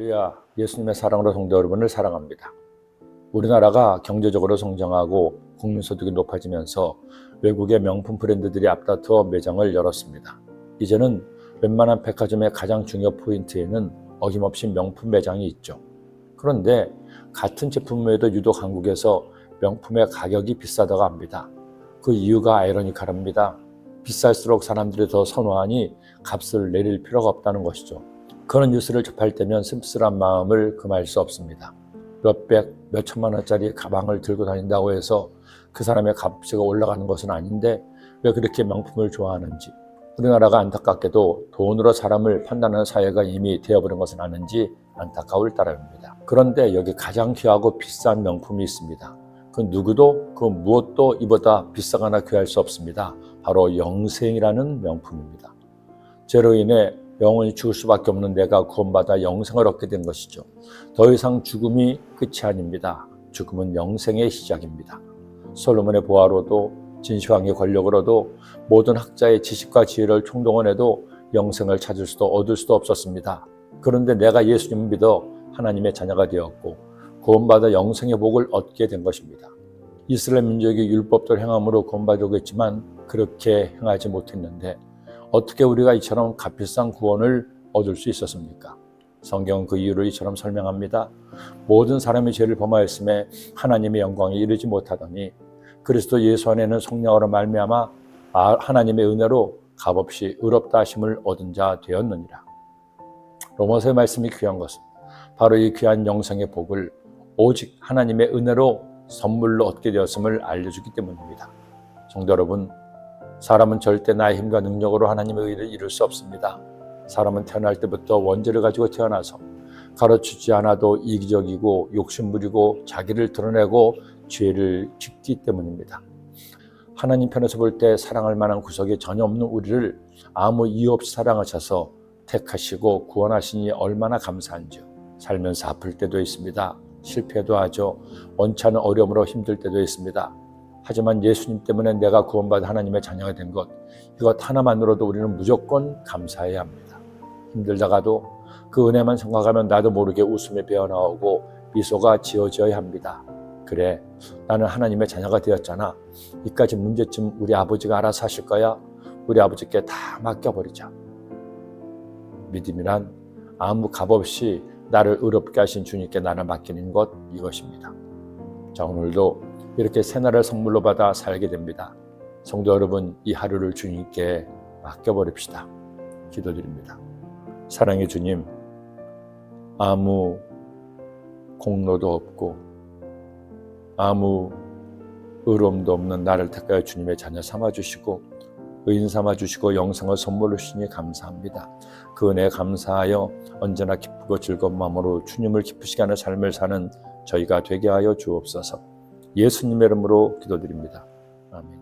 할렐루야, 예수님의 사랑으로 성도 여러분을 사랑합니다. 우리나라가 경제적으로 성장하고 국민소득이 높아지면서 외국의 명품 브랜드들이 앞다투어 매장을 열었습니다. 이제는 웬만한 백화점의 가장 중요 포인트에는 어김없이 명품 매장이 있죠. 그런데 같은 제품에도 유독 한국에서 명품의 가격이 비싸다고 합니다. 그 이유가 아이러니컬합니다. 비쌀수록 사람들이 더 선호하니 값을 내릴 필요가 없다는 것이죠. 그런 뉴스를 접할 때면 씁쓸한 마음을 금할 수 없습니다. 몇백, 몇천만 원짜리 가방을 들고 다닌다고 해서 그 사람의 값어치가 올라가는 것은 아닌데 왜 그렇게 명품을 좋아하는지, 우리나라가 안타깝게도 돈으로 사람을 판단하는 사회가 이미 되어버린 것은 아는지 안타까울 따름입니다. 그런데 여기 가장 귀하고 비싼 명품이 있습니다. 그 누구도 그 무엇도 이보다 비싸거나 귀할 수 없습니다. 바로 영생이라는 명품입니다. 죄로 인해 영원히 죽을 수밖에 없는 내가 구원받아 영생을 얻게 된 것이죠. 더 이상 죽음이 끝이 아닙니다. 죽음은 영생의 시작입니다. 솔로몬의 보화로도 진시황의 권력으로도 모든 학자의 지식과 지혜를 총동원해도 영생을 찾을 수도 얻을 수도 없었습니다. 그런데 내가 예수님을 믿어 하나님의 자녀가 되었고 구원받아 영생의 복을 얻게 된 것입니다. 이스라엘 민족이 율법대로 행함으로 구원받으려고 했지만 그렇게 행하지 못했는데 어떻게 우리가 이처럼 값비싼 구원을 얻을 수 있었습니까? 성경은 그 이유를 이처럼 설명합니다. 모든 사람이 죄를 범하였음에 하나님의 영광에 이르지 못하더니 그리스도 예수 안에는 성령으로 말미암아 하나님의 은혜로 값없이 의롭다 하심을 얻은 자 되었느니라. 로마서의 말씀이 귀한 것은 바로 이 귀한 영생의 복을 오직 하나님의 은혜로 선물로 얻게 되었음을 알려주기 때문입니다. 성도 여러분, 사람은 절대 나의 힘과 능력으로 하나님의 의를 이룰 수 없습니다. 사람은 태어날 때부터 원죄를 가지고 태어나서 가르치지 않아도 이기적이고 욕심부리고 자기를 드러내고 죄를 짓기 때문입니다. 하나님 편에서 볼 때 사랑할 만한 구석이 전혀 없는 우리를 아무 이유 없이 사랑하셔서 택하시고 구원하시니 얼마나 감사한지요. 살면서 아플 때도 있습니다. 실패도 하죠. 원치 않은 어려움으로 힘들 때도 있습니다. 하지만 예수님 때문에 내가 구원받은 하나님의 자녀가 된 것, 이것 하나만으로도 우리는 무조건 감사해야 합니다. 힘들다가도 그 은혜만 생각하면 나도 모르게 웃음이 배어나오고 미소가 지어져야 합니다. 그래, 나는 하나님의 자녀가 되었잖아. 이까지 문제점 우리 아버지가 알아서 하실 거야. 우리 아버지께 다 맡겨버리자. 믿음이란 아무 값없이 나를 의롭게 하신 주님께 나를 맡기는 것, 이것입니다. 자, 오늘도 이렇게 새날을 선물로 받아 살게 됩니다. 성도 여러분, 이 하루를 주님께 맡겨버립시다. 기도드립니다. 사랑의 주님, 아무 공로도 없고 아무 의로움도 없는 나를 택하여 주님의 자녀 삼아주시고 의인 삼아주시고 영생을 선물로 주시니 감사합니다. 그 은혜에 감사하여 언제나 기쁘고 즐거운 마음으로 주님을 기쁘시게 하는 삶을 사는 저희가 되게 하여 주옵소서. 예수님의 이름으로 기도드립니다. 아멘.